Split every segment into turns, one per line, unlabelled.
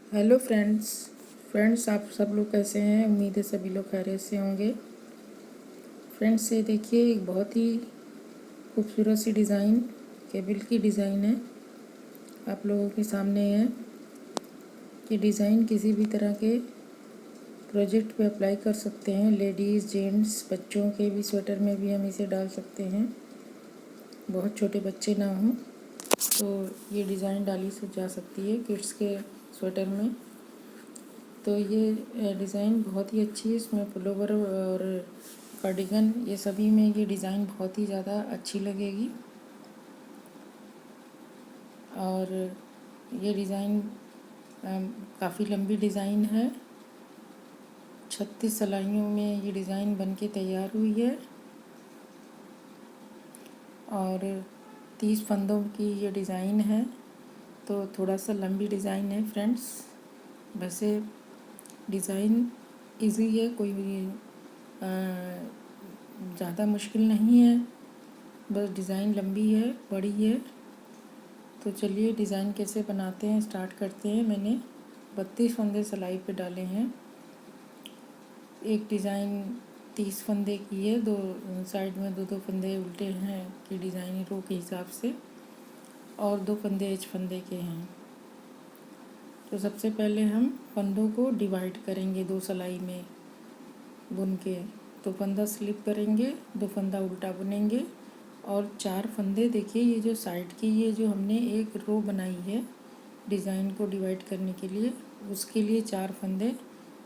Hello friends आप सब लोग कैसे हैं। उम्मीद है सभी लोग खैरियत से होंगे। फ्रेंड्स ये देखिए एक बहुत ही खूबसूरत सी डिज़ाइन केबिल की डिज़ाइन है आप लोगों के सामने है। ये डिज़ाइन किसी भी तरह के प्रोजेक्ट पे अप्लाई कर सकते हैं। लेडीज़ जेंट्स बच्चों के भी स्वेटर में भी हम इसे डाल सकते हैं, बहुत छोटे बच्चे ना हों तो ये डिज़ाइन डाली जा सकती है किड्स के स्वेटर में। तो ये डिज़ाइन बहुत ही अच्छी है। इसमें पुलोवर और कार्डिगन ये सभी में ये डिज़ाइन बहुत ही ज़्यादा अच्छी लगेगी। और ये डिज़ाइन काफ़ी लंबी डिज़ाइन है। 36 सिलाइयों में ये डिज़ाइन बनके तैयार हुई है और 30 फंदों की ये डिज़ाइन है। तो थोड़ा सा लंबी डिज़ाइन है फ्रेंड्स। वैसे डिज़ाइन इजी है, कोई ज़्यादा मुश्किल नहीं है, बस डिज़ाइन लंबी है, बड़ी है। तो चलिए डिज़ाइन कैसे बनाते हैं स्टार्ट करते हैं। मैंने 32 फंदे सिलाई पे डाले हैं। एक डिज़ाइन 30 फंदे की है, दो साइड में दो फंदे उल्टे हैं कि डिज़ाइन रो के हिसाब से, और 2 फंदे एज फंदे के हैं। तो सबसे पहले हम फंदों को डिवाइड करेंगे 2 सिलाई में बुन के। तो फंदा स्लिप करेंगे, 2 फंदा उल्टा बुनेंगे और 4 फंदे। देखिए ये जो साइड की ये जो हमने एक रो बनाई है डिज़ाइन को डिवाइड करने के लिए, उसके लिए 4 फंदे,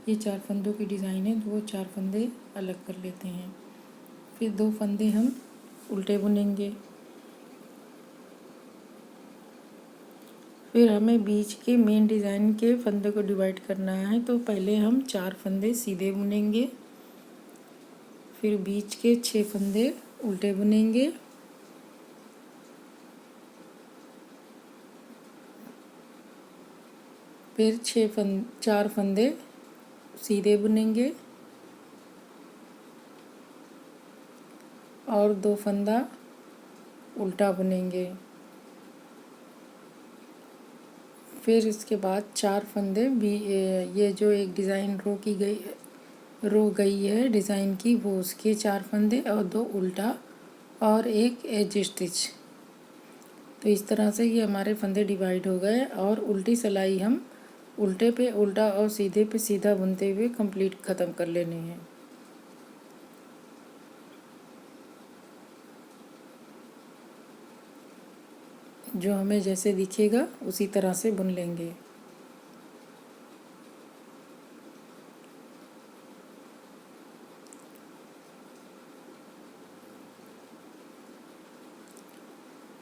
ये 4 फंदों की डिज़ाइन है, वो 4 फंदे अलग कर लेते हैं। फिर 2 फंदे हम उल्टे बुनेंगे। फिर हमें बीच के मेन डिज़ाइन के फंदे को डिवाइड करना है, तो पहले हम 4 फंदे सीधे बुनेंगे, फिर बीच के 6 फंदे उल्टे बुनेंगे, फिर 4 फंदे सीधे बुनेंगे और 2 फंदा उल्टा बुनेंगे। फिर इसके बाद 4 फंदे भी ये जो एक डिज़ाइन रो गई है डिज़ाइन की, वो उसके 4 फंदे और 2 उल्टा और एक एज स्टिच। तो इस तरह से ये हमारे फंदे डिवाइड हो गए और उल्टी सिलाई हम उल्टे पे उल्टा और सीधे पे सीधा बुनते हुए कंप्लीट ख़त्म कर लेने हैं। जो हमें जैसे दिखेगा उसी तरह से बुन लेंगे।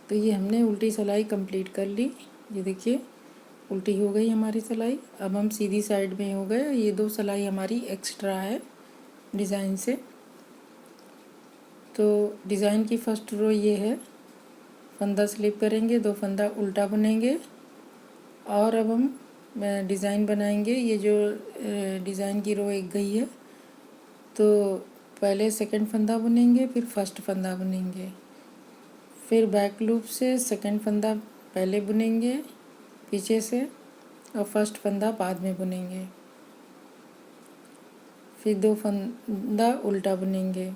तो ये हमने उल्टी सिलाई कंप्लीट कर ली। ये देखिए उल्टी हो गई हमारी सिलाई। अब हम सीधी साइड में हो गए। ये 2 सिलाई हमारी एक्स्ट्रा है डिज़ाइन से। तो डिज़ाइन की फर्स्ट रो ये है, फंदा स्लिप करेंगे, 2 फंदा उल्टा बुनेंगे और अब हम डिज़ाइन बनाएंगे। ये जो डिज़ाइन की रो एक गई है, तो पहले सेकंड फंदा बुनेंगे, फिर फर्स्ट फंदा बुनेंगे, फिर बैक लूप से सेकंड फंदा पहले बुनेंगे पीछे से और फर्स्ट फंदा बाद में बुनेंगे, फिर 2 फंदा उल्टा बुनेंगे।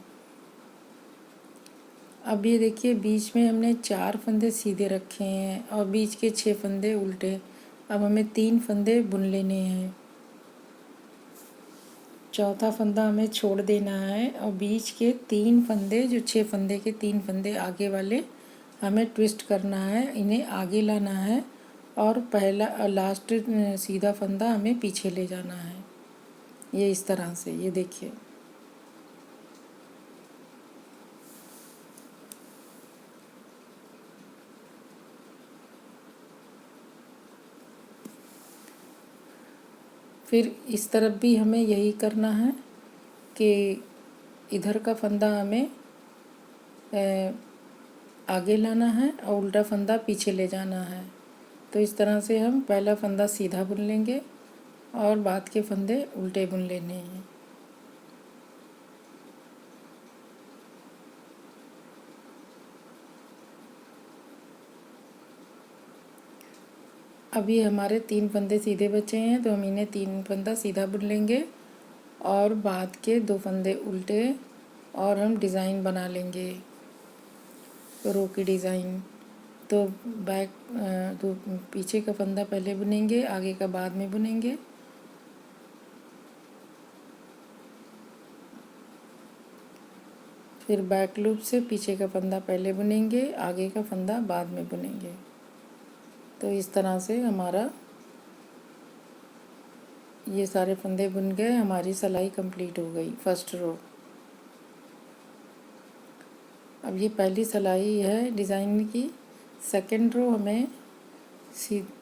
अब ये देखिए बीच में हमने 4 फंदे सीधे रखे हैं और बीच के 6 फंदे उल्टे। अब हमें 3 फंदे बुन लेने हैं, चौथा फंदा हमें छोड़ देना है और बीच के 3 फंदे, जो 6 फंदे के 3 फंदे आगे वाले, हमें ट्विस्ट करना है, इन्हें आगे लाना है और पहला लास्ट सीधा फंदा हमें पीछे ले जाना है। ये इस तरह से, ये देखिए। फिर इस तरफ भी हमें यही करना है कि इधर का फंदा हमें आगे लाना है और उल्टा फंदा पीछे ले जाना है। तो इस तरह से हम पहला फंदा सीधा बुन लेंगे और बाद के फंदे उल्टे बुन लेने हैं। अभी हमारे 3 फंदे सीधे बचे हैं, तो हम इन्हें 3 फंदा सीधा बुन लेंगे और बाद के 2 फंदे उल्टे और हम डिज़ाइन बना लेंगे, रो की डिज़ाइन। तो तो पीछे का फंदा पहले बुनेंगे, आगे का बाद में बुनेंगे। फिर बैक लूप से पीछे का फंदा पहले बुनेंगे, आगे का फंदा बाद में बुनेंगे। तो इस तरह से हमारा ये सारे फंदे बुन गए, हमारी सिलाई कंप्लीट हो गई फर्स्ट रो। अब ये पहली सिलाई है डिज़ाइन की। सेकंड रो हमें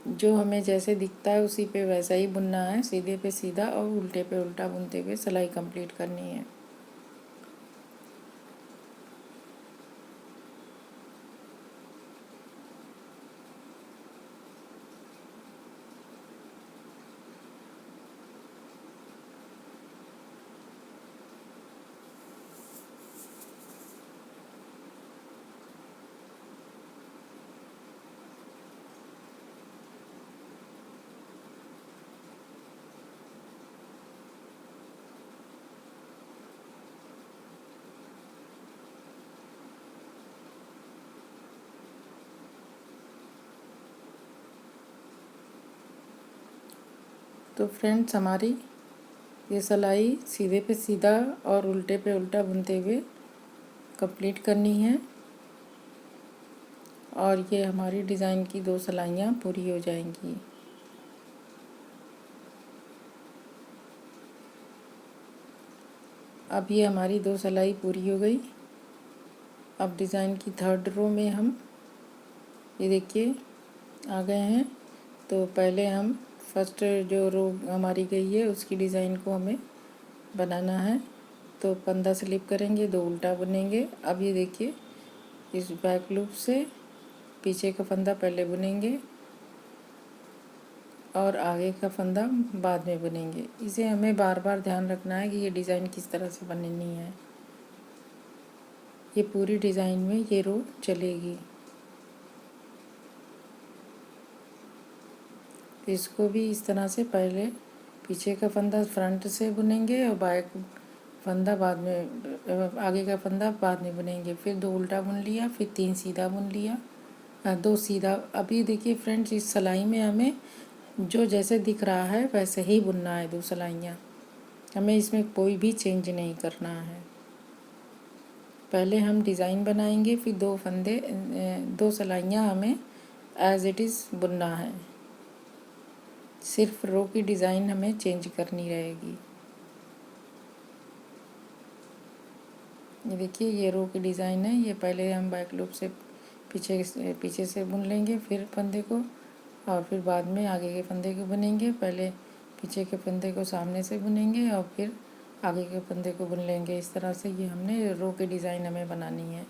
जो हमें जैसे दिखता है उसी पे वैसा ही बुनना है, सीधे पे सीधा और उल्टे पे उल्टा बुनते हुए सिलाई कंप्लीट करनी है। तो फ्रेंड्स, हमारी ये सिलाई सीधे पे सीधा और उल्टे पे उल्टा बुनते हुए कंप्लीट करनी है और ये हमारी डिज़ाइन की 2 सिलाइयाँ पूरी हो जाएंगी। अब ये हमारी 2 सिलाई पूरी हो गई। अब डिज़ाइन की थर्ड रो में हम ये देखिए आ गए हैं। तो पहले हम फर्स्ट जो रो हमारी गई है उसकी डिज़ाइन को हमें बनाना है। तो फंदा स्लिप करेंगे, 2 उल्टा बुनेंगे। अब ये देखिए इस बैक लूप से पीछे का फंदा पहले बुनेंगे और आगे का फंदा बाद में बुनेंगे। इसे हमें बार बार ध्यान रखना है कि ये डिज़ाइन किस तरह से बननी है। ये पूरी डिज़ाइन में ये रो चलेगी। इसको भी इस तरह से पहले पीछे का फंदा फ्रंट से बुनेंगे और बैक फंदा बाद में, आगे का फंदा बाद में बुनेंगे। फिर 2 उल्टा बुन लिया, फिर 3 सीधा बुन लिया, 2 सीधा। अभी देखिए फ्रेंड्स, इस सिलाई में हमें जो जैसे दिख रहा है वैसे ही बुनना है 2 सिलाइयाँ। हमें इसमें कोई भी चेंज नहीं करना है। पहले हम डिज़ाइन बनाएंगे, फिर 2 सिलाइयाँ हमें एज इट इज़ बुनना है। सिर्फ रो की डिज़ाइन हमें चेंज करनी रहेगी। ये देखिए ये रो की डिज़ाइन है। ये पहले हम बैक लूप से पीछे से बुन लेंगे फिर फंदे को, और फिर बाद में आगे के फंदे को बुनेंगे। पहले पीछे के फंदे को सामने से बुनेंगे और फिर आगे के फंदे को बुन लेंगे। इस तरह से ये हमने रो की डिज़ाइन हमें बनानी है।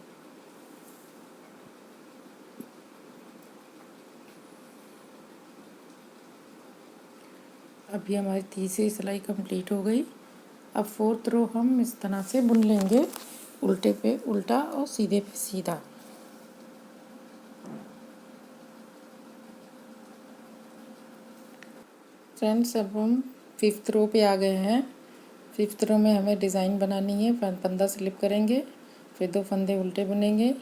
अभी हमारी तीसरी सिलाई कंप्लीट हो गई। अब फोर्थ रो हम इस तरह से बुन लेंगे, उल्टे पे उल्टा और सीधे पे सीधा। फ्रेंड्स, अब हम फिफ्थ रो पे आ गए हैं। फिफ्थ रो में हमें डिज़ाइन बनानी है। फंदा स्लिप करेंगे, फिर 2 फंदे उल्टे बुनेंगे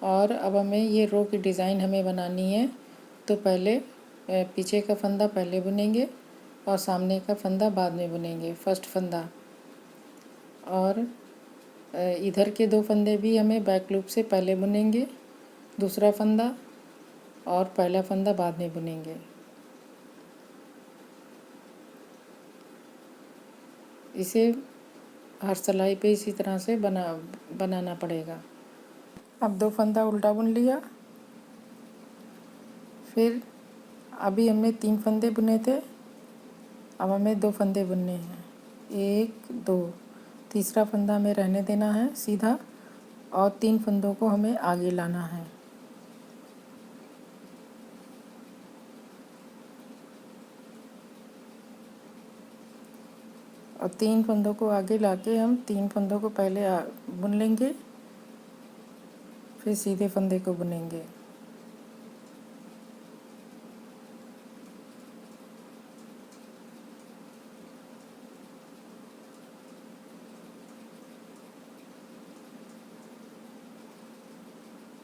और अब हमें ये रो की डिज़ाइन हमें बनानी है। तो पहले पीछे का फंदा पहले बुनेंगे और सामने का फंदा बाद में बुनेंगे, फर्स्ट फंदा। और इधर के 2 फंदे भी हमें बैक लूप से पहले बुनेंगे, दूसरा फंदा, और पहला फंदा बाद में बुनेंगे। इसे हर सिलाई पे इसी तरह से बनाना पड़ेगा। अब 2 फंदा उल्टा बुन लिया। फिर अभी हमने 3 फंदे बुने थे, अब हमें 2 फंदे बुनने हैं, 1 2। तीसरा फंदा हमें रहने देना है सीधा और 3 फंदों को हमें आगे लाना है। और 3 फंदों को आगे लाके हम 3 फंदों को पहले बुन लेंगे, फिर सीधे फंदे को बुनेंगे।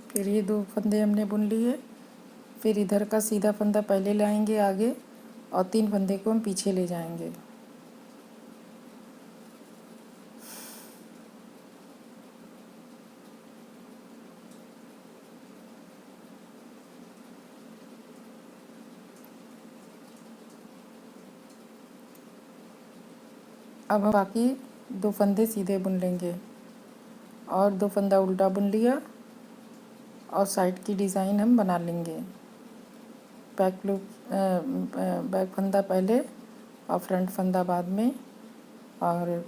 फिर ये 2 फंदे हमने बुन लिए। फिर इधर का सीधा फंदा पहले लाएंगे आगे और 3 फंदे को हम पीछे ले जाएंगे। अब हम बाकी 2 फंदे सीधे बुन लेंगे और 2 फंदा उल्टा बुन लिया और साइड की डिज़ाइन हम बना लेंगे। बैक लूप बैक फंदा पहले और फ्रंट फंदा बाद में, और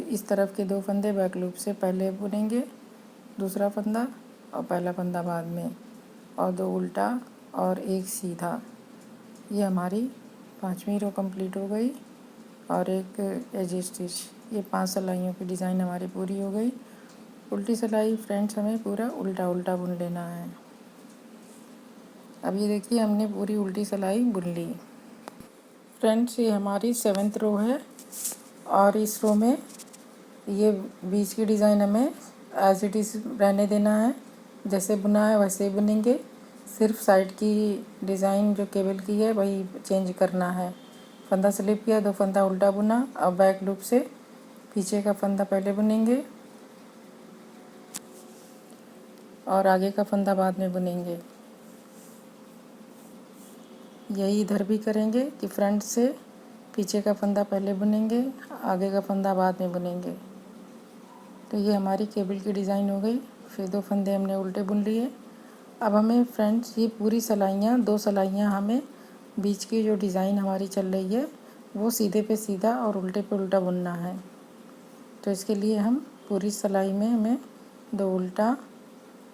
इस तरफ के 2 फंदे बैक लूप से पहले बुनेंगे, दूसरा फंदा और पहला फंदा बाद में, और 2 उल्टा और 1 सीधा। ये हमारी 5वीं रो कंप्लीट हो गई और एक एज स्टिच। ये 5 सिलाइयों की डिज़ाइन हमारी पूरी हो गई। उल्टी सिलाई फ्रेंड्स हमें पूरा उल्टा उल्टा बुन लेना है। अब ये देखिए हमने पूरी उल्टी सिलाई बुन ली। फ्रेंड्स ये हमारी 7th रो है और इस रो में ये बीच की डिज़ाइन हमें एज इट इज़ रहने देना है, जैसे बुना है वैसे ही बुनेंगे। सिर्फ साइड की डिज़ाइन जो केबल की है वही चेंज करना है। फंदा स्लिप किया, 2 फंदा उल्टा बुना, अब बैक लूप से पीछे का फंदा पहले बुनेंगे और आगे का फंदा बाद में बुनेंगे। यही इधर भी करेंगे कि फ्रंट से पीछे का फंदा पहले बुनेंगे, आगे का फंदा बाद में बुनेंगे। तो ये हमारी केबल की डिज़ाइन हो गई। फिर 2 फंदे हमने उल्टे बुन लिए। अब हमें फ्रेंड्स ये पूरी सिलाइयाँ 2 सिलाइयाँ हमें बीच की जो डिज़ाइन हमारी चल रही है वो सीधे पे सीधा और उल्टे पे उल्टा बुनना है। तो इसके लिए हम पूरी सिलाई में हमें 2 उल्टा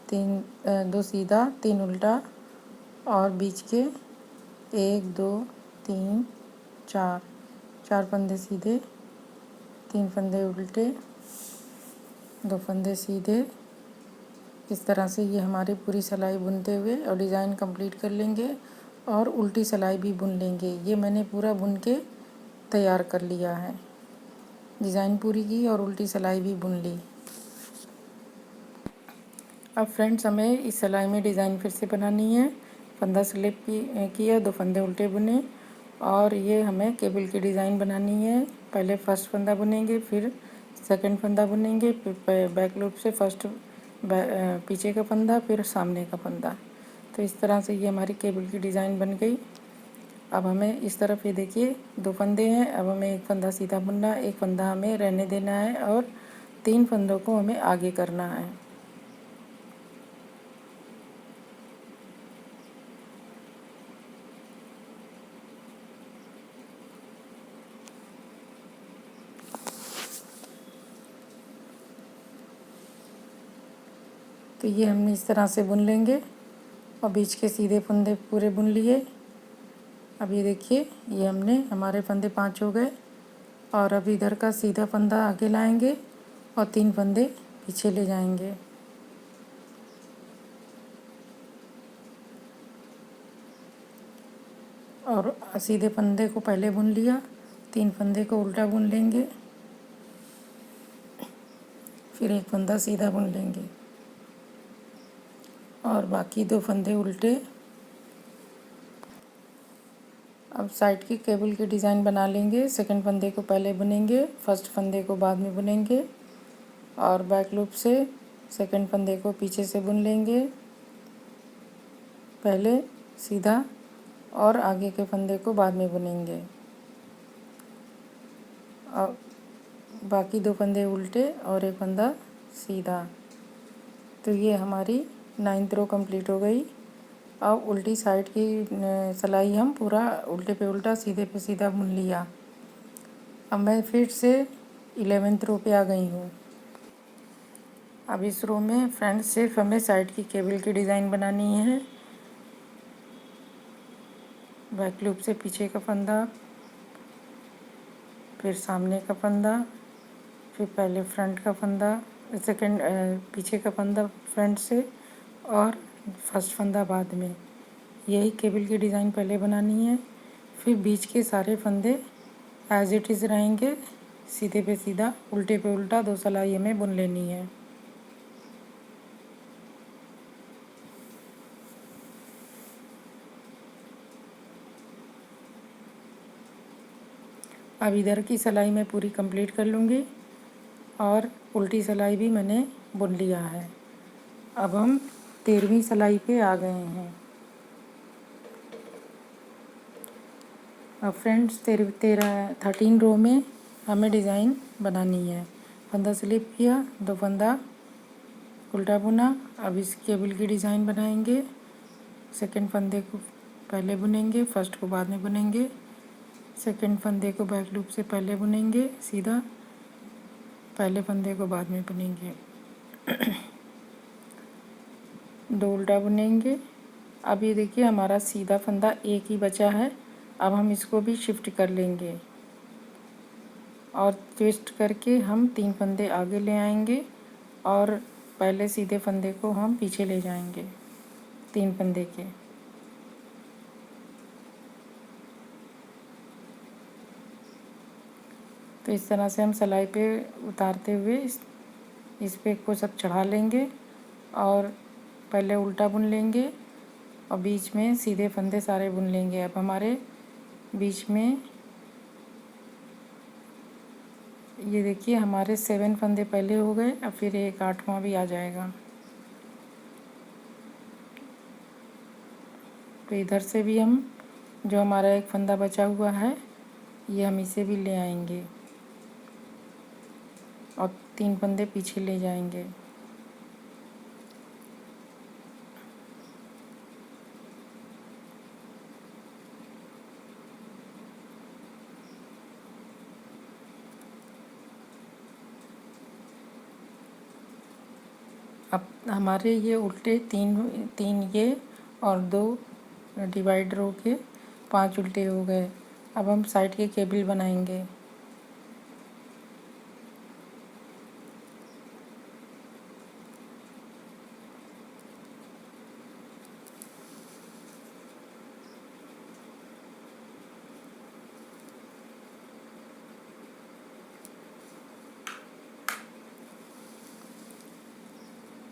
2 सीधा 3 उल्टा और बीच के 1 2 3 4 फंदे सीधे, 3 फंदे उल्टे, 2 फंदे सीधे। इस तरह से ये हमारी पूरी सिलाई बुनते हुए और डिज़ाइन कंप्लीट कर लेंगे और उल्टी सिलाई भी बुन लेंगे। ये मैंने पूरा बुन के तैयार कर लिया है। डिज़ाइन पूरी की और उल्टी सिलाई भी बुन ली। अब फ्रेंड्स हमें इस सिलाई में डिज़ाइन फिर से बनानी है। फंदा स्लिप किया, 2 फंदे उल्टे बुने और ये हमें केबल की डिज़ाइन बनानी है। पहले फर्स्ट फंदा बुनेंगे, फिर सेकंड फंदा बुनेंगे, फिर बैक लूप से फर्स्ट पीछे का फंदा, फिर सामने का फंदा। तो इस तरह से ये हमारी केबल की डिज़ाइन बन गई। अब हमें इस तरफ ये देखिए 2 फंदे हैं। अब हमें 1 फंदा सीधा बुनना है, 1 फंदा हमें रहने देना है और 3 फंदों को हमें आगे करना है। तो ये हमने इस तरह से बुन लेंगे और बीच के सीधे फंदे पूरे बुन लिए। अब ये देखिए ये हमने हमारे फंदे 5 हो गए और अब इधर का सीधा फंदा आगे लाएंगे और 3 फंदे पीछे ले जाएंगे। और सीधे फंदे को पहले बुन लिया, 3 फंदे को उल्टा बुन लेंगे, फिर 1 फंदा सीधा बुन लेंगे और बाकी 2 फंदे उल्टे। अब साइड की केबल की डिज़ाइन बना लेंगे। सेकंड फंदे को पहले बुनेंगे, फर्स्ट फंदे को बाद में बुनेंगे और बैक लूप से सेकंड फंदे को पीछे से बुन लेंगे पहले सीधा और आगे के फंदे को बाद में बुनेंगे और बाकी 2 फंदे उल्टे और 1 फंदा सीधा। तो ये हमारी 9th रो कंप्लीट हो गई। अब उल्टी साइड की सिलाई हम पूरा उल्टे पे उल्टा सीधे पे सीधा बुन लिया। अब मैं फिर से 11th रो पे आ गई हूँ। अब इस रो में फ्रेंड्स सिर्फ हमें साइड की केबल की डिज़ाइन बनानी है। बैक लूप से पीछे का फंदा, फिर सामने का फंदा, फिर पहले फ्रंट का फंदा, सेकंड पीछे का फंदा फ्रंट से और फर्स्ट फंदा बाद में। यही केबल की डिज़ाइन पहले बनानी है। फिर बीच के सारे फंदे एज इट इज़ रहेंगे, सीधे पे सीधा उल्टे पे उल्टा 2 सिलाई हमें बुन लेनी है। अब इधर की सिलाई मैं पूरी कंप्लीट कर लूँगी और उल्टी सिलाई भी मैंने बुन लिया है। अब हम 13वीं सिलाई पे आ गए हैं। अब फ्रेंड्स 13 रो में हमें डिज़ाइन बनानी है। फंदा स्लिप किया, 2 फंदा उल्टा बुना। अब इस केबल की डिज़ाइन बनाएंगे। सेकंड फंदे को पहले बुनेंगे, फर्स्ट को बाद में बुनेंगे। सेकंड फंदे को बैक लूप से पहले बुनेंगे सीधा, पहले फंदे को बाद में बुनेंगे। 2 उल्टा बुनेंगे। अब ये देखिए हमारा सीधा फंदा एक ही बचा है। अब हम इसको भी शिफ्ट कर लेंगे और ट्विस्ट करके हम 3 फंदे आगे ले आएंगे और पहले सीधे फंदे को हम पीछे ले जाएंगे 3 फंदे के। तो इस तरह से हम सिलाई पे उतारते हुए इस पे को सब चढ़ा लेंगे और पहले उल्टा बुन लेंगे और बीच में सीधे फंदे सारे बुन लेंगे। अब हमारे बीच में ये देखिए हमारे 7 फंदे पहले हो गए। अब फिर एक 8वां भी आ जाएगा। तो इधर से भी हम जो हमारा एक फंदा बचा हुआ है ये हम इसे भी ले आएंगे और 3 फंदे पीछे ले जाएंगे। अब हमारे ये उल्टे तीन ये और 2 डिवाइडर रो के 5 उल्टे हो गए। अब हम साइड के केबल बनाएंगे।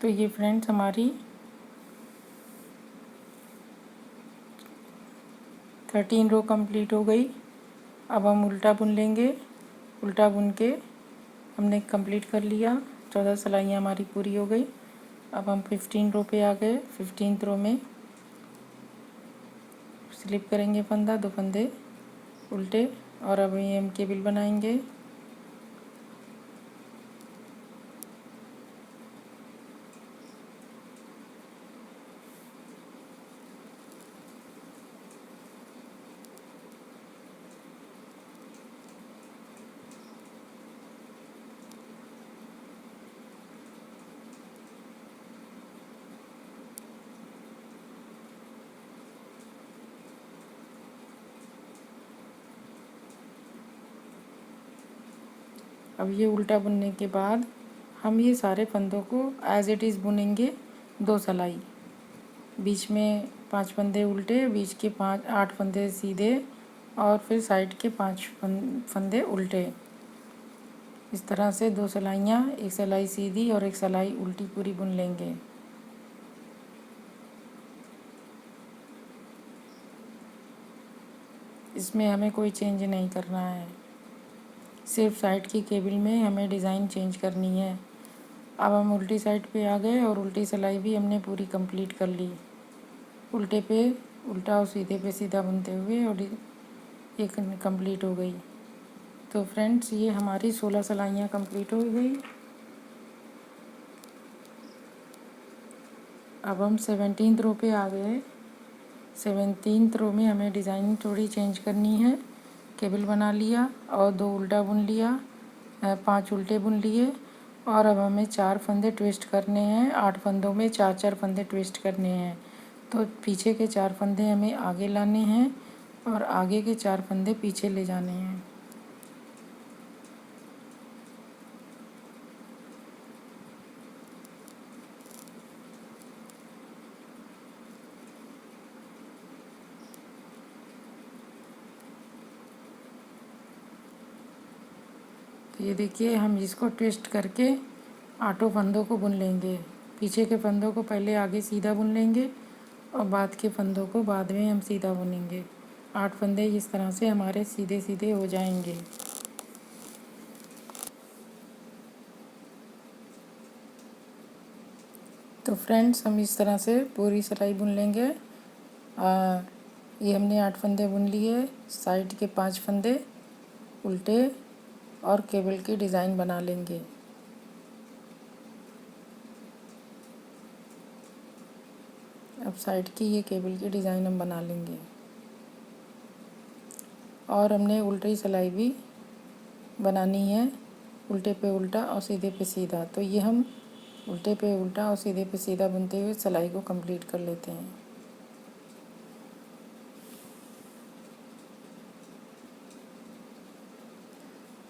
तो ये फ्रेंड्स हमारी 13 रो कंप्लीट हो गई। अब हम उल्टा बुन लेंगे। उल्टा बुन के हमने कंप्लीट कर लिया। 14 सिलाइयाँ हमारी पूरी हो गई। अब हम 15 रो पे आ गए। 15th रो में स्लिप करेंगे फंदा, 2 फंदे उल्टे और अब ये हम केबल बनाएंगे। अब ये उल्टा बुनने के बाद हम ये सारे फंदों को एज इट इज़ बुनेंगे 2 सिलाई। बीच में 5 फंदे उल्टे, बीच के 8 फंदे सीधे और फिर साइड के 5 फंदे उल्टे। इस तरह से 2 सिलाइयाँ, एक सिलाई सीधी और एक सिलाई उल्टी पूरी बुन लेंगे। इसमें हमें कोई चेंज नहीं करना है, सिर्फ साइड की केबल में हमें डिज़ाइन चेंज करनी है। अब हम उल्टी साइड पे आ गए और उल्टी सिलाई भी हमने पूरी कंप्लीट कर ली। उल्टे पे उल्टा और सीधे पे सीधा बुनते हुए और ये कंप्लीट हो गई। तो फ्रेंड्स ये हमारी 16 सिलाइयाँ कंप्लीट हो गई। अब हम 17th रो पे आ गए। 17th रो में हमें डिज़ाइन थोड़ी चेंज करनी है। केबल बना लिया और 2 उल्टा बुन लिया, 5 उल्टे बुन लिए और अब हमें 4 फंदे ट्विस्ट करने हैं। 8 फंदों में 4-4 फंदे ट्विस्ट करने हैं। तो पीछे के 4 फंदे हमें आगे लाने हैं और आगे के 4 फंदे पीछे ले जाने हैं। तो ये देखिए हम इसको ट्विस्ट करके 8 फंदों को बुन लेंगे। पीछे के फंदों को पहले आगे सीधा बुन लेंगे और बाद के फंदों को बाद में हम सीधा बुनेंगे। 8 फंदे इस तरह से हमारे सीधे सीधे हो जाएंगे। तो फ्रेंड्स, हम इस तरह से पूरी सिलाई बुन लेंगे। ये हमने 8 फंदे बुन लिए। साइड के 5 फंदे उल्टे और केबल की डिज़ाइन बना लेंगे। अब साइड की ये केबल की डिज़ाइन हम बना लेंगे। और हमने उल्टी सिलाई भी बनानी है, उल्टे पे उल्टा और सीधे पे सीधा। तो ये हम उल्टे पे उल्टा और सीधे पे सीधा बुनते हुए सिलाई को कंप्लीट कर लेते हैं।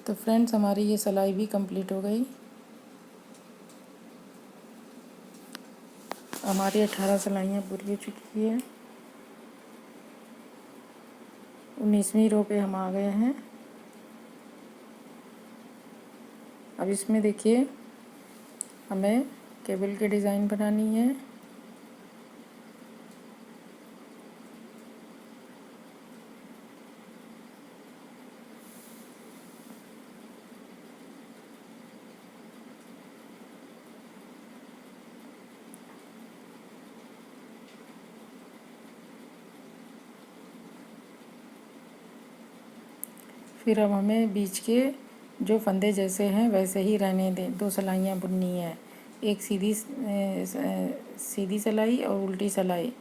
तो फ्रेंड्स, हमारी ये सिलाई भी कंप्लीट हो गई। हमारी 18 सिलाइयाँ पूरी हो चुकी है। 19वीं रो पे हम आ गए हैं। अब इसमें देखिए, हमें केबल की डिज़ाइन बनानी है। फिर अब हमें बीच के जो फंदे जैसे हैं वैसे ही रहने दें। 2 सिलाइयाँ बुननी है, एक सीधी सिलाई और उल्टी सिलाई।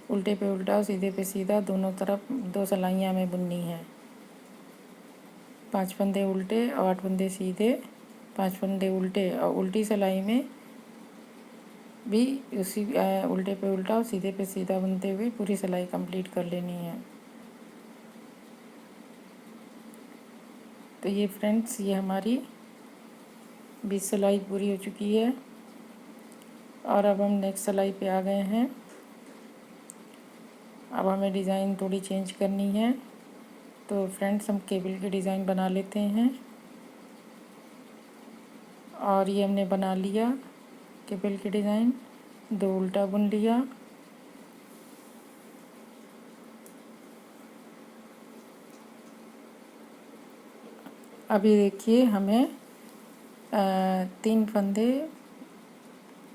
उल्टे पे उल्टा और सीधे पे सीधा दोनों तरफ 2 सिलाइयाँ हमें बुननी है। 5 फंदे उल्टे और 8 फंदे सीधे, 5 फंदे उल्टे और उल्टी सिलाई में भी उसी उल्टे पे उल्टा और सीधे पे सीधा बुनते हुए पूरी सिलाई कंप्लीट कर लेनी है। तो ये फ्रेंड्स, ये हमारी 20 सिलाई पूरी हो चुकी है। और अब हम नेक्स्ट सिलाई पे आ गए हैं। अब हमें डिज़ाइन थोड़ी चेंज करनी है। तो फ्रेंड्स, हम केबल की डिज़ाइन बना लेते हैं। और ये हमने बना लिया केबल की डिज़ाइन। 2 उल्टा बुन लिया। अभी देखिए, हमें 3 फंदे,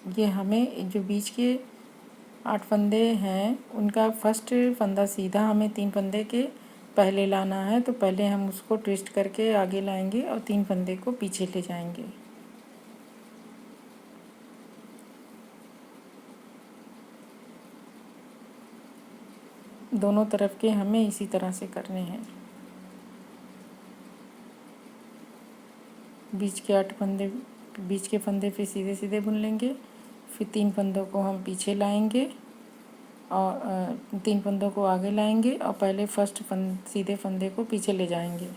ये हमें जो बीच के 8 फंदे हैं उनका फर्स्ट फंदा सीधा हमें 3 फंदे के पहले लाना है। तो पहले हम उसको ट्विस्ट करके आगे लाएंगे और 3 फंदे को पीछे ले जाएंगे। दोनों तरफ के हमें इसी तरह से करने हैं। बीच के फंदे फिर सीधे सीधे बुन लेंगे। फिर 3 फंदों को हम पीछे लाएंगे और 3 फंदों को आगे लाएंगे और पहले फर्स्ट सीधे फंदे को पीछे ले जाएंगे।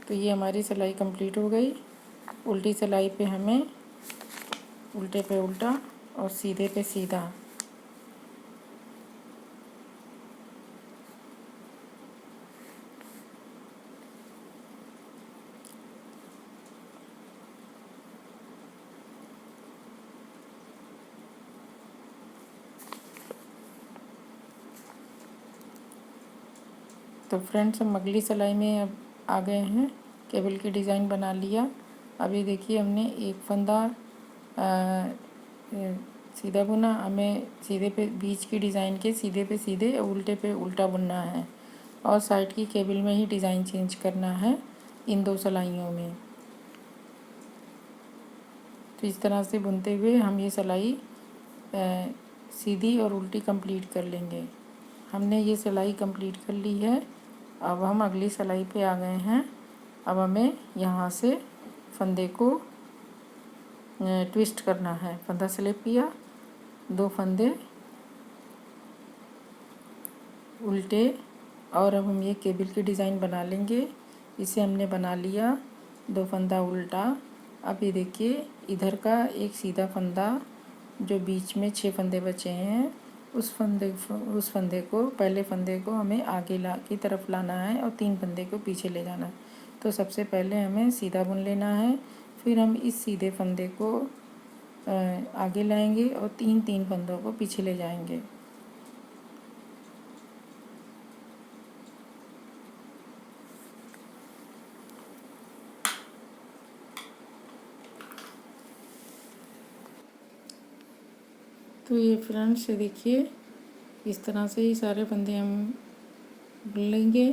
तो ये हमारी सिलाई कंप्लीट हो गई। उल्टी सिलाई पे हमें उल्टे पे उल्टा और सीधे पे सीधा। तो फ्रेंड्स, हम अगली सिलाई में अब आ गए हैं। केबल की डिज़ाइन बना लिया। अभी देखिए, हमने एक फंदा सीधा बुना। हमें सीधे पे बीच की डिज़ाइन के सीधे पे सीधे और उल्टे पे उल्टा बुनना है और साइड की केबल में ही डिज़ाइन चेंज करना है इन 2 सिलाइयों में। तो इस तरह से बुनते हुए हम ये सिलाई सीधी और उल्टी कंप्लीट कर लेंगे। हमने ये सिलाई कंप्लीट कर ली है। अब हम अगली सिलाई पे आ गए हैं। अब हमें यहाँ से फंदे को ट्विस्ट करना है। फंदा स्लिप किया, 2 फंदे उल्टे और अब हम ये केबल की डिज़ाइन बना लेंगे। इसे हमने बना लिया, 2 फंदा उल्टा। अब ये देखिए, इधर का एक सीधा फंदा जो बीच में 6 फंदे बचे हैं उस फंदे को पहले फंदे को हमें आगे की तरफ लाना है और 3 फंदे को पीछे ले जाना है। तो सबसे पहले हमें सीधा बुन लेना है, फिर हम इस सीधे फंदे को आगे लाएंगे और 3 फंदों को पीछे ले जाएंगे। तो ये फ्रेंड्स देखिए, इस तरह से ही सारे फंदे हम बुन लेंगे।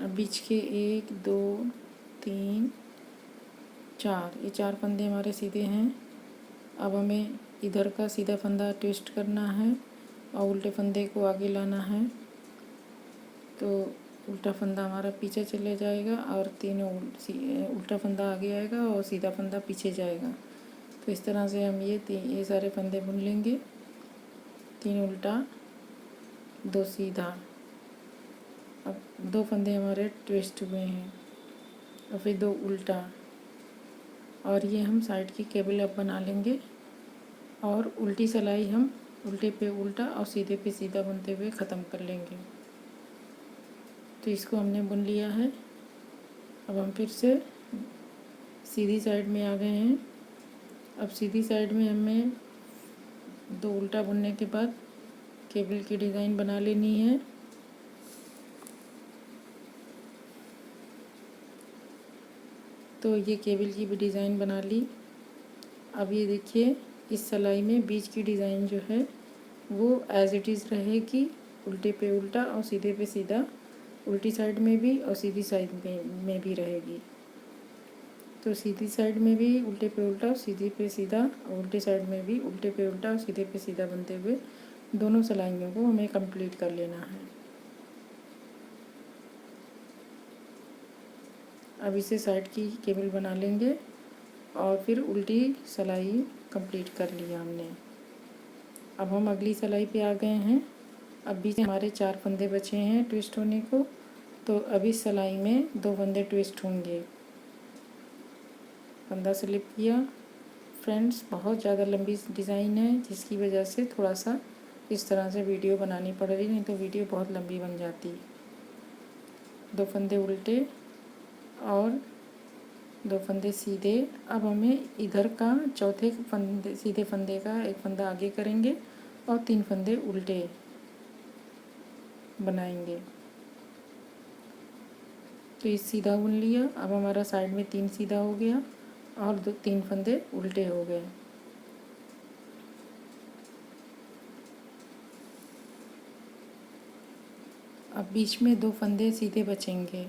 अब बीच के 1 2 3 4, ये 4 फंदे हमारे सीधे हैं। अब हमें इधर का सीधा फंदा ट्विस्ट करना है और उल्टे फंदे को आगे लाना है। तो उल्टा फंदा हमारा पीछे चले जाएगा और तीनों उल्टा फंदा आगे आएगा और सीधा फंदा पीछे जाएगा। तो इस तरह से हम ये सारे फंदे बुन लेंगे। 3 उल्टा 2 सीधा। अब 2 फंदे हमारे ट्विस्ट हुए हैं और फिर 2 उल्टा, और ये हम साइड की केबल अब बना लेंगे और उल्टी सिलाई हम उल्टे पे उल्टा और सीधे पे सीधा बुनते हुए ख़त्म कर लेंगे। तो इसको हमने बुन लिया है। अब हम फिर से सीधी साइड में आ गए हैं। अब सीधी साइड में हमें 2 उल्टा बुनने के बाद केबल की डिज़ाइन बना लेनी है। तो ये केबल की भी डिज़ाइन बना ली। अब ये देखिए, इस सिलाई में बीच की डिज़ाइन जो है वो एज इट इज़ रहेगी, उल्टे पे उल्टा और सीधे पे सीधा, उल्टी साइड में भी और सीधी साइड में भी रहेगी। तो सीधी साइड में भी उल्टे पे उल्टा और सीधे पे सीधा, और उल्टी साइड में भी उल्टे पे उल्टा और सीधे पे सीधा बनते हुए दोनों सिलाइयों को हमें कंप्लीट कर लेना है। अब इसे साइड की केबल बना लेंगे और फिर उल्टी सिलाई कंप्लीट कर लिया हमने। अब हम अगली सिलाई पे आ गए हैं। अब बीच हमारे 4 फंदे बचे हैं ट्विस्ट होने को। तो अब इस सिलाई में 2 फंदे ट्विस्ट होंगे। फंदा स्लिप किया। फ्रेंड्स, बहुत ज़्यादा लंबी डिज़ाइन है, जिसकी वजह से थोड़ा सा इस तरह से वीडियो बनानी पड़ रही, नहीं तो वीडियो बहुत लंबी बन जाती। 2 फंदे उल्टे और 2 फंदे सीधे। अब हमें इधर का चौथे फंदे सीधे फंदे का एक फंदा आगे करेंगे और 3 फंदे उल्टे बनाएंगे। तो इस सीधा बुन लिया। अब हमारा साइड में 3 सीधा हो गया और 3 फंदे उल्टे हो गए। अब बीच में 2 फंदे सीधे बचेंगे।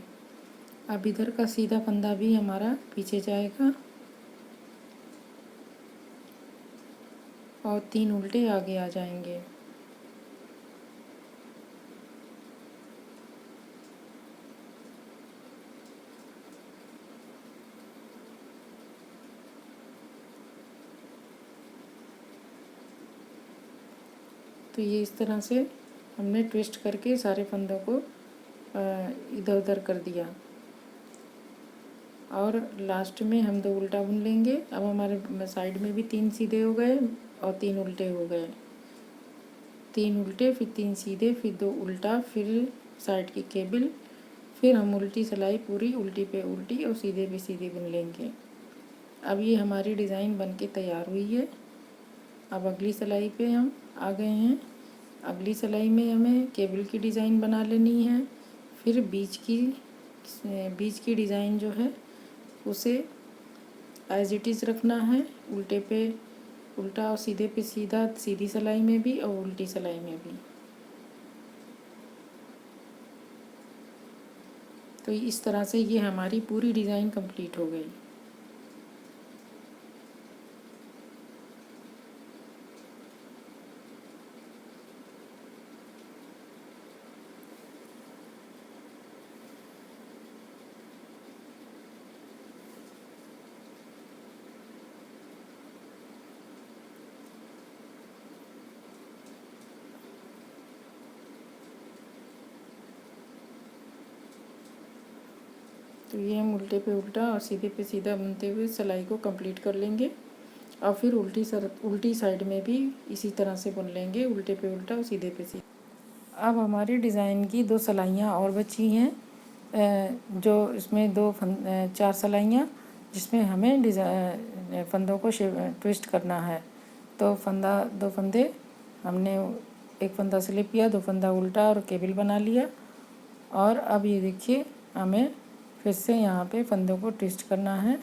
अब इधर का सीधा फंदा भी हमारा पीछे जाएगा और 3 उल्टे आगे आ जाएंगे। तो ये इस तरह से हमने ट्विस्ट करके सारे फंदों को इधर उधर कर दिया और लास्ट में हम 2 उल्टा बुन लेंगे। अब हमारे साइड में भी 3 सीधे हो गए और 3 उल्टे हो गए। 3 उल्टे, फिर 3 सीधे, फिर 2 उल्टा, फिर साइड की केबल, फिर हम उल्टी सिलाई पूरी उल्टी पे उल्टी और सीधे पे सीधी बुन लेंगे। अब ये हमारी डिज़ाइन बन के तैयार हुई है। अब अगली सिलाई पे हम आ गए हैं। अगली सिलाई में हमें केबल की डिज़ाइन बना लेनी है। फिर बीच की डिज़ाइन जो है उसे एज इट इज़ रखना है, उल्टे पे उल्टा और सीधे पे सीधा, सीधी सिलाई में भी और उल्टी सिलाई में भी। तो इस तरह से ये हमारी पूरी डिज़ाइन कंप्लीट हो गई। तो ये हम उल्टे पे उल्टा और सीधे पे सीधा बुनते हुए सिलाई को कंप्लीट कर लेंगे। और फिर उल्टी साइड में भी इसी तरह से बुन लेंगे, उल्टे पे उल्टा और सीधे पे सीधा। अब हमारी डिज़ाइन की 2 सिलाइयाँ और बची हैं, जो इसमें 4 सिलाइयाँ, जिसमें हमें फंदों को ट्विस्ट करना है। तो 2 फंदे हमने, एक फंदा स्लिप किया, 2 फंदा उल्टा और केबल बना लिया। और अब ये देखिए हमें फिर से यहाँ पे फंदों को ट्विस्ट करना है।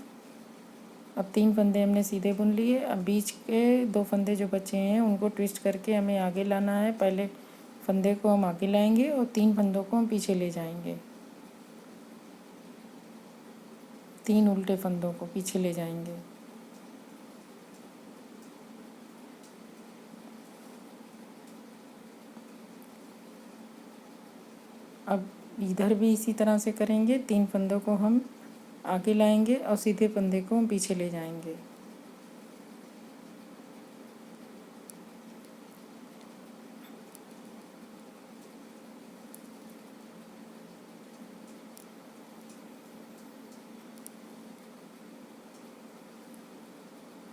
अब 3 फंदे हमने सीधे बुन लिए। अब बीच के 2 फंदे जो बचे हैं उनको ट्विस्ट करके हमें आगे लाना है। पहले फंदे को हम आगे लाएंगे और 3 फंदों को हम पीछे ले जाएंगे। 3 उल्टे फंदों को पीछे ले जाएंगे। अब इधर भी इसी तरह से करेंगे, 3 फंदों को हम आगे लाएंगे और सीधे फंदे को हम पीछे ले जाएंगे।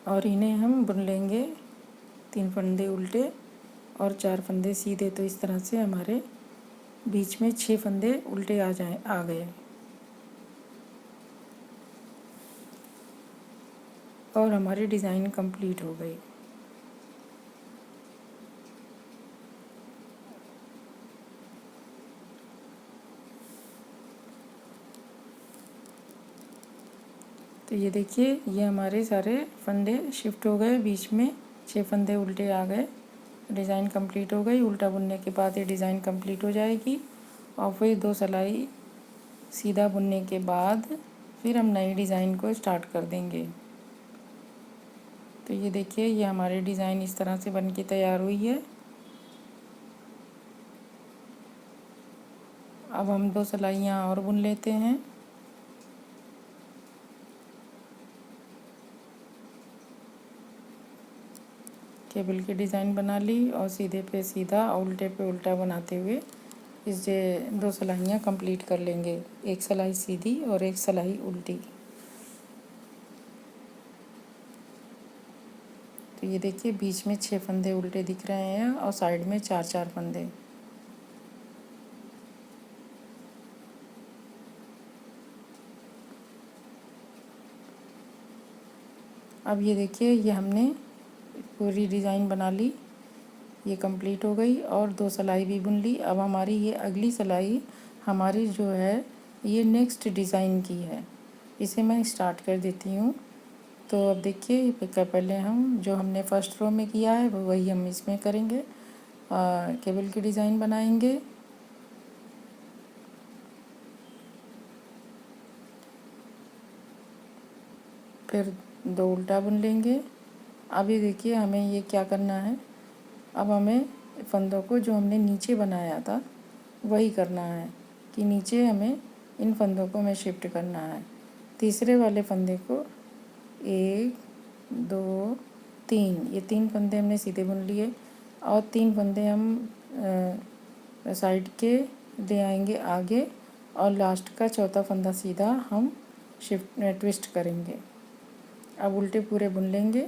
और इन्हें हम बुन लेंगे 3 फंदे उल्टे और 4 फंदे सीधे। तो इस तरह से हमारे बीच में 6 फंदे उल्टे आ गए और हमारी डिज़ाइन कंप्लीट हो गई। तो ये देखिए, ये हमारे सारे फंदे शिफ्ट हो गए, बीच में 6 फंदे उल्टे आ गए, डिज़ाइन कंप्लीट हो गई। उल्टा बुनने के बाद ये डिज़ाइन कंप्लीट हो जाएगी और फिर 2 सिलाई सीधा बुनने के बाद फिर हम नई डिज़ाइन को स्टार्ट कर देंगे। तो ये देखिए, ये हमारी डिज़ाइन इस तरह से बन के तैयार हुई है। अब हम 2 सिलाइयाँ और बुन लेते हैं। केबल की डिज़ाइन बना ली और सीधे पे सीधा और उल्टे पे उल्टा बनाते हुए इस 2 सिलाइयाँ कंप्लीट कर लेंगे, एक सिलाई सीधी और एक सिलाई उल्टी। तो ये देखिए, बीच में 6 फंदे उल्टे दिख रहे हैं और साइड में 4-4 फंदे। अब ये देखिए, ये हमने पूरी डिज़ाइन बना ली, ये कंप्लीट हो गई और 2 सिलाई भी बुन ली। अब हमारी ये अगली सिलाई हमारी जो है ये नेक्स्ट डिज़ाइन की है, इसे मैं स्टार्ट कर देती हूँ। तो अब देखिए, पहले हम जो हमने फर्स्ट रो में किया है वही हम इसमें करेंगे, केबल की डिज़ाइन बनाएंगे। फिर 2 उल्टा बुन लेंगे। अब ये देखिए, हमें ये क्या करना है, अब हमें फंदों को जो हमने नीचे बनाया था वही करना है कि नीचे हमें इन फंदों को हमें शिफ्ट करना है। तीसरे वाले फंदे को 1 2 3, ये 3 फंदे हमने सीधे बुन लिए और 3 फंदे हम साइड के ले आएंगे आगे और लास्ट का चौथा फंदा सीधा हम ट्विस्ट करेंगे। अब उल्टे पूरे बुन लेंगे।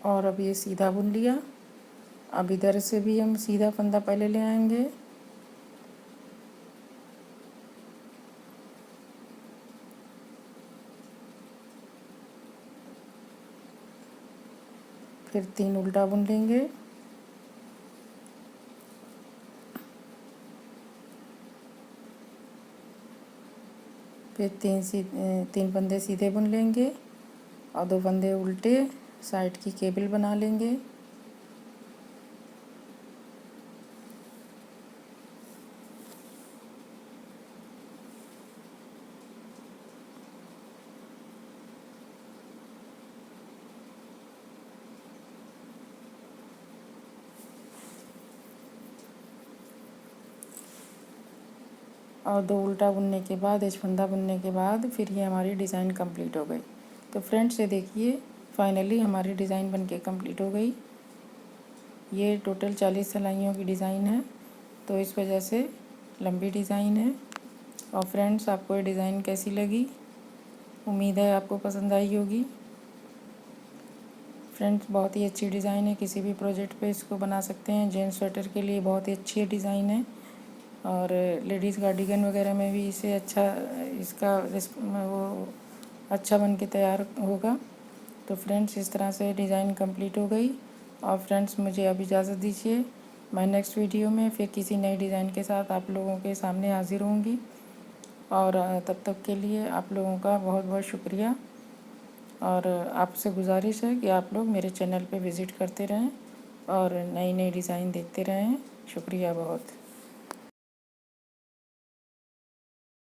और अब ये सीधा बुन लिया। अब इधर से भी हम सीधा फंदा पहले ले आएंगे, फिर 3 उल्टा बुन लेंगे, फिर 3 फंदे सीधे बुन लेंगे और 2 फंदे उल्टे साइड की केबल बना लेंगे। और 2 उल्टा बुनने के बाद, एज फंदा बुनने के बाद फिर ये हमारी डिज़ाइन कंप्लीट हो गई। तो फ्रेंड्स, ये देखिए, फाइनली हमारी डिज़ाइन बनके कंप्लीट हो गई। ये टोटल 40 सिलाइयों की डिज़ाइन है। तो इस वजह से लंबी डिज़ाइन है। और फ्रेंड्स, आपको ये डिज़ाइन कैसी लगी? उम्मीद है आपको पसंद आई होगी। फ्रेंड्स, बहुत ही अच्छी डिज़ाइन है, किसी भी प्रोजेक्ट पे इसको बना सकते हैं। जेंट्स स्वेटर के लिए बहुत ही अच्छी डिज़ाइन है और लेडीज़ कार्डिगन वगैरह में भी इसे इसका वो अच्छा बन के तैयार होगा। तो फ्रेंड्स, इस तरह से डिज़ाइन कंप्लीट हो गई। और फ्रेंड्स, मुझे अब इजाज़त दीजिए। मैं नेक्स्ट वीडियो में फिर किसी नई डिज़ाइन के साथ आप लोगों के सामने हाज़िर होंगी। और तब तक के लिए आप लोगों का बहुत बहुत शुक्रिया। और आपसे गुजारिश है कि आप लोग मेरे चैनल पे विज़िट करते रहें और नई नई डिज़ाइन देखते रहें। शुक्रिया बहुत।